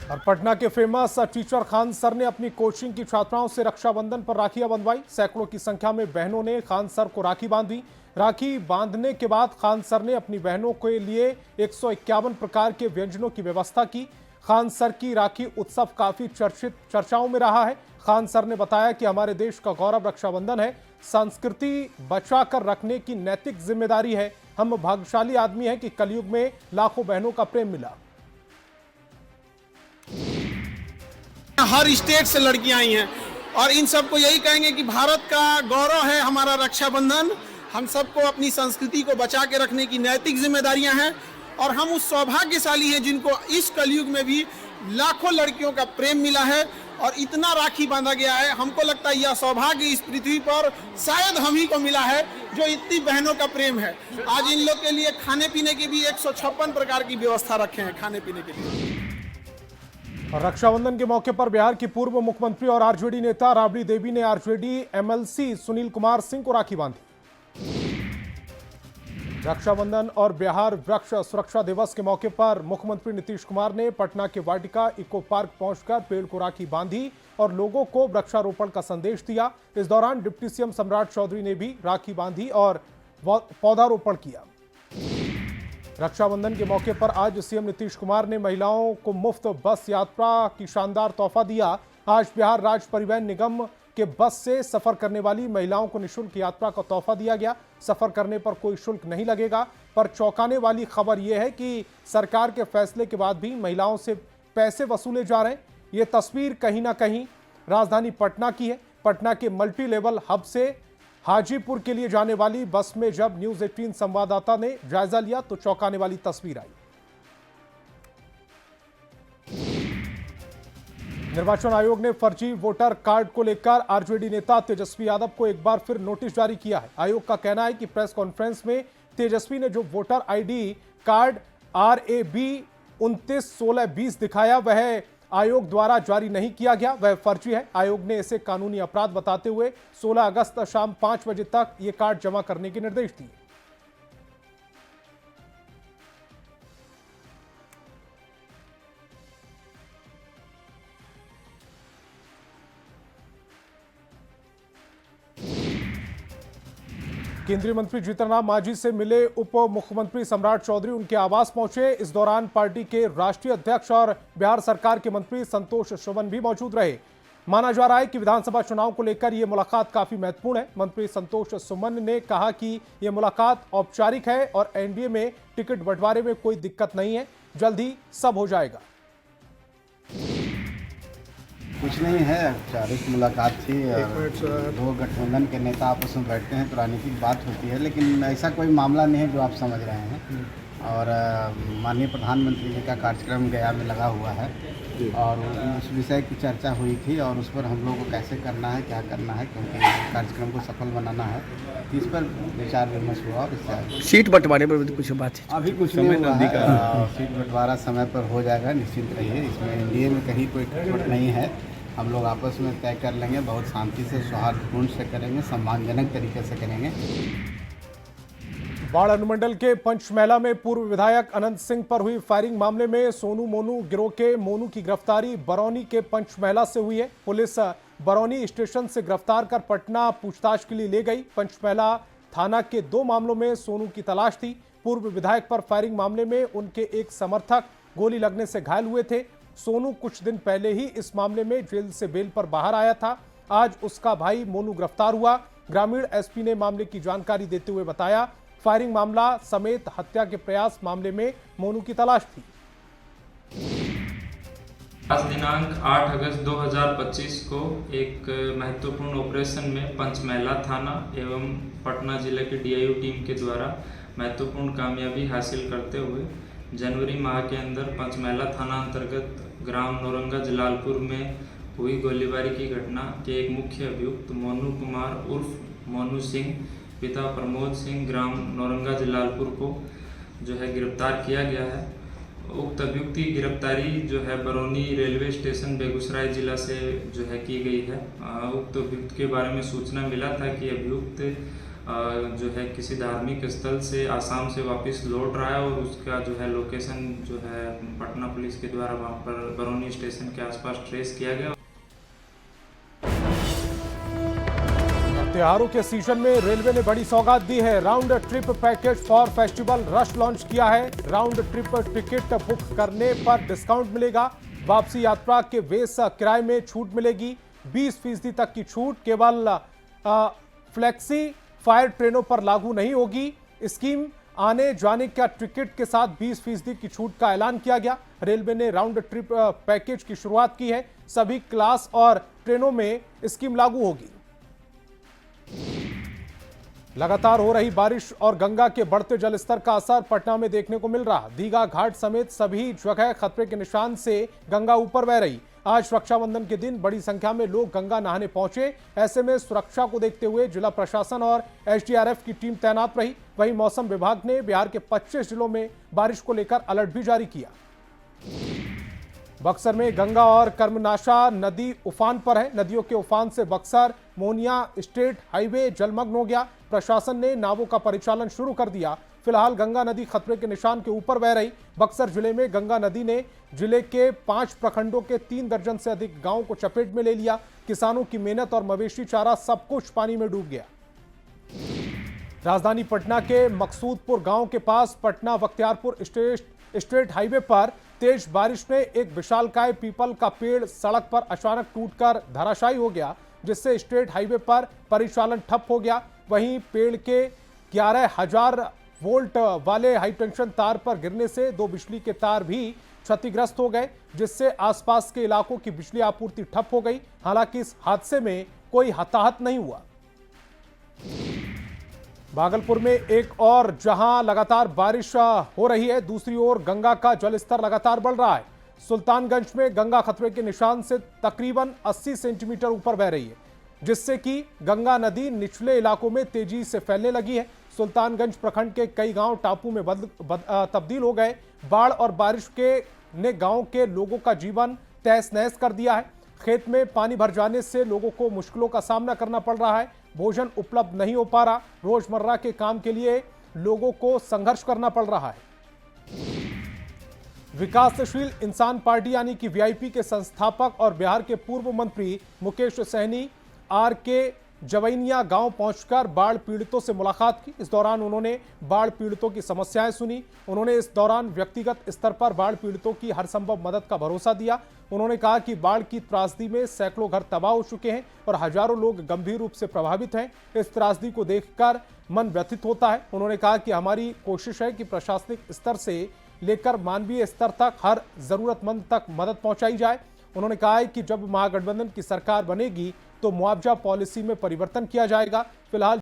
और पटना के famous teacher Khan sir ने अपनी कोचिंग की छात्राओं से रक्षाबंधन पर राखियां बंधवाई। सैकड़ों की संख्या में बहनों ने खान सर को राखी बांधी। राखी बांधने के बाद खान सर ने अपनी बहनों के लिए 151 प्रकार के व्यंजनों की व्यवस्था की। खान सर की राखी उत्सव काफी चर्चाओं में रहा है। खान सर ने बताया कि हमारे देश का गौरव रक्षाबंधन है, संस्कृति बचाकर रखने की नैतिक जिम्मेदारी है। हम भाग्यशाली आदमी हैं कि कलयुग में लाखों बहनों का प्रेम मिला। हर स्टेट से लड़कियां आई हैं और इन सबको यही कहेंगे कि भारत का गौरव है हमारा रक्षाबंधन। हम सबको अपनी संस्कृति को बचा के रखने की नैतिक जिम्मेदारियां हैं और हम उस सौभाग्यशाली हैं जिनको इस कलयुग में भी लाखों लड़कियों का प्रेम मिला है और इतना राखी बांधा गया है। हमको लगता है यह सौभाग्य इस पृथ्वी पर शायद हम ही को मिला है जो इतनी बहनों का प्रेम है। आज इन लोग के लिए खाने पीने की भी 156 प्रकार की व्यवस्था रखे हैं खाने पीने के लिए। और रक्षाबंधन के मौके पर बिहार की पूर्व मुख्यमंत्री और आरजेडी नेता राबड़ी देवी ने आरजेडी एमएलसी सुनील कुमार सिंह को राखी बांधी। रक्षाबंधन और बिहार वृक्ष सुरक्षा दिवस के मौके पर मुख्यमंत्री नीतीश कुमार ने पटना के वाटिका इको पार्क पहुंचकर पेड़ को राखी बांधी और लोगों को वृक्षारोपण का संदेश दिया। इस दौरान डिप्टी सीएम सम्राट चौधरी ने भी राखी बांधी और पौधारोपण किया। रक्षाबंधन के मौके पर आज सीएम नीतीश कुमार ने महिलाओं को मुफ्त बस यात्रा की शानदार तोहफा दिया। आज बिहार राज्य परिवहन निगम के बस से सफर करने वाली महिलाओं को निःशुल्क यात्रा का तोहफा दिया गया। सफर करने पर कोई शुल्क नहीं लगेगा। पर चौंकाने वाली खबर यह है कि सरकार के फैसले के बाद भी महिलाओं से पैसे वसूले जा रहे हैं। ये तस्वीर कहीं ना कहीं राजधानी पटना की है। पटना के मल्टी लेवल हब से हाजीपुर के लिए जाने वाली बस में जब न्यूज 18 संवाददाता ने जायजा लिया तो चौंकाने वाली तस्वीर आई। निर्वाचन आयोग ने फर्जी वोटर कार्ड को लेकर आरजेडी नेता तेजस्वी यादव को एक बार फिर नोटिस जारी किया है। आयोग का कहना है कि प्रेस कॉन्फ्रेंस में तेजस्वी ने जो वोटर आईडी कार्ड RAB 291620 दिखाया वह आयोग द्वारा जारी नहीं किया गया, वह फर्जी है। आयोग ने इसे कानूनी अपराध बताते हुए 16 अगस्त शाम 5 बजे तक ये कार्ड जमा करने के निर्देश दिए। केंद्रीय मंत्री जीतन राम मांझी से मिले उप मुख्यमंत्री सम्राट चौधरी उनके आवास पहुंचे। इस दौरान पार्टी के राष्ट्रीय अध्यक्ष और बिहार सरकार के मंत्री संतोष सुमन भी मौजूद रहे। माना जा रहा है कि विधानसभा चुनाव को लेकर यह मुलाकात काफी महत्वपूर्ण है। मंत्री संतोष सुमन ने कहा कि यह मुलाकात औपचारिक है और एनडीए में टिकट बंटवारे में कोई दिक्कत नहीं है, जल्द ही सब हो जाएगा। कुछ नहीं है, औपचारिक मुलाकात थी। दो गठबंधन के नेता आपस में बैठते हैं तो राजनीतिक बात होती है, लेकिन ऐसा कोई मामला नहीं है जो आप समझ रहे हैं। और माननीय प्रधानमंत्री जी का कार्यक्रम गया में लगा हुआ है और उस विषय की चर्चा हुई थी और उस पर हम लोग को कैसे करना है, क्या करना है, क्योंकि कार्यक्रम को सफल बनाना है, इस पर विचार विमर्श हुआ। और इससे सीट बंटवारे पर कुछ बात है? अभी कुछ नहीं हुआ है। सीट बंटवारा समय पर हो जाएगा, निश्चिंत रहिए। इसमें एनडीए में कहीं कोई खटपट नहीं है। हम लोग आपस में तय कर लेंगे, बहुत शांति से सौहार्दपूर्ण से करेंगे, सम्मानजनक तरीके से करेंगे। बाढ़ अनुमंडल के पंचमैला में पूर्व विधायक अनंत सिंह पर हुई फायरिंग मामले में सोनू मोनू गिरोह के मोनू की गिरफ्तारी बरौनी के पंचमैला से हुई है। पुलिस बरौनी स्टेशन से गिरफ्तार कर पटना पूछताछ के लिए ले गई। पंचमैला थाना के 2 मामलों में सोनू की तलाश थी। पूर्व विधायक पर फायरिंग मामले में उनके एक समर्थक गोली लगने से घायल हुए थे। सोनू कुछ दिन पहले ही इस मामले में जेल से बेल पर बाहर आया था। आज उसका भाई मोनू गिरफ्तार हुआ। ग्रामीण एसपी ने मामले की जानकारी देते हुए बताया, फायरिंग मामला समेत हत्या के प्रयास मामले में मोनू की तलाश थी। आज दिनांक 8 अगस्त 2025 को एक महत्वपूर्ण ऑपरेशन में पंचमैला थाना एवं पटना जिले के डीआईओ टीम के द्वारा महत्वपूर्ण कामयाबी हासिल करते हुए जनवरी माह के अंदर पंचमैला थाना अंतर्गत ग्राम नौरंगा जलालपुर में हुई गोलीबारी की घटना के एक मुख्य अभियुक्त मोनू कुमार उर्फ मोनू सिंह पिता प्रमोद सिंह ग्राम नौरंगा जलालपुर को जो है गिरफ्तार किया गया है। उक्त अभियुक्त की गिरफ्तारी जो है बरौनी रेलवे स्टेशन बेगूसराय जिला से जो है की गई है। उक्त अभियुक्त के बारे में सूचना मिला था कि अभियुक्त जो है किसी धार्मिक स्थल से आसाम से वापस लौट रहा है और उसका जो है लोकेशन जो है पटना पुलिस के द्वारा वहाँ पर बरौनी स्टेशन के आसपास ट्रेस किया गया। त्योहारों के सीजन में रेलवे ने बड़ी सौगात दी है। Round trip package for festival rush launch किया है। राउंड ट्रिप टिकट बुक करने पर डिस्काउंट मिलेगा। वापसी यात्रा के वेस किराए में छूट मिलेगी। 20% तक की छूट केवल फ्लेक्सी फायर ट्रेनों पर लागू नहीं होगी। स्कीम आने जाने का टिकट के साथ 20% की छूट का ऐलान किया गया। रेलवे ने राउंड ट्रिप पैकेज की शुरुआत की है। सभी क्लास और ट्रेनों में स्कीम लागू होगी। लगातार हो रही बारिश और गंगा के बढ़ते जलस्तर का असर पटना में देखने को मिल रहा। दीघा घाट समेत सभी जगह खतरे के निशान से गंगा ऊपर बह रही। आज रक्षाबंधन के दिन बड़ी संख्या में लोग गंगा नहाने पहुंचे। ऐसे में सुरक्षा को देखते हुए जिला प्रशासन और एसडीआरएफ की टीम तैनात रही। वहीं मौसम विभाग ने बिहार के 25 जिलों में बारिश को लेकर अलर्ट भी जारी किया। बक्सर में गंगा और कर्मनाशा नदी उफान पर है। नदियों के उफान से बक्सर मोनिया स्टेट हाईवे जलमग्न हो गया। प्रशासन ने नावों का परिचालन शुरू कर दिया। फिलहाल गंगा नदी खतरे के निशान के ऊपर बह रही। बक्सर जिले में गंगा नदी ने जिले के 5 प्रखंडों के 3 दर्जन से अधिक गांवों को चपेट में ले लिया। किसानों की मेहनत और मवेशी चारा सब कुछ पानी में डूब गया। राजधानी पटना के मकसूदपुर गांव के पास पटना बख्तियारपुर स्टेट हाईवे पर तेज बारिश में एक विशालकाय पीपल का पेड़ सड़क पर अचानक टूटकर धराशायी हो गया, जिससे स्टेट हाईवे पर परिचालन ठप हो गया। वहीं पेड़ के 11,000 वोल्ट वाले हाई टेंशन तार पर गिरने से 2 बिजली के तार भी क्षतिग्रस्त हो गए, जिससे आसपास के इलाकों की बिजली आपूर्ति ठप हो गई। हालांकि इस हादसे में कोई हताहत नहीं हुआ। भागलपुर में एक और जहां लगातार बारिश हो रही है, दूसरी ओर गंगा का जलस्तर लगातार बढ़ रहा है। सुल्तानगंज में गंगा खतरे के निशान से तकरीबन 80 सेंटीमीटर ऊपर बह रही है, जिससे कि गंगा नदी निचले इलाकों में तेजी से फैलने लगी है। सुल्तानगंज प्रखंड के कई गांव टापू में तब्दील हो गए। बाढ़ और बारिश ने गांव के लोगों का जीवन तहस नहस कर दिया है। खेत में पानी भर जाने से लोगों को मुश्किलों का सामना करना पड़ रहा है। भोजन उपलब्ध नहीं हो पा रहा। रोजमर्रा के काम के लिए लोगों को संघर्ष करना पड़ रहा है। विकासशील इंसान पार्टी यानी कि वीआईपी के संस्थापक और बिहार के पूर्व मंत्री मुकेश सहनी आर के जवैनिया गांव पहुंचकर बाढ़ पीड़ितों से मुलाकात की। इस दौरान उन्होंने बाढ़ पीड़ितों की समस्याएं सुनी। उन्होंने इस दौरान व्यक्तिगत स्तर पर बाढ़ पीड़ितों की हर संभव मदद का भरोसा दिया। उन्होंने कहा कि बाढ़ की त्रासदी में सैकड़ों घर तबाह हो चुके हैं और हजारों लोग गंभीर रूप से प्रभावित हैं। इस त्रासदी को देखकर मन व्यथित होता है। उन्होंने कहा कि हमारी कोशिश है कि प्रशासनिक स्तर से लेकर मानवीय स्तर तक हर जरूरतमंद तक मदद पहुंचाई जाए। उन्होंने कहा है कि जब महागठबंधन की सरकार बनेगी तो मुआवजा पॉलिसी में परिवर्तन किया जाएगा। फिलहाल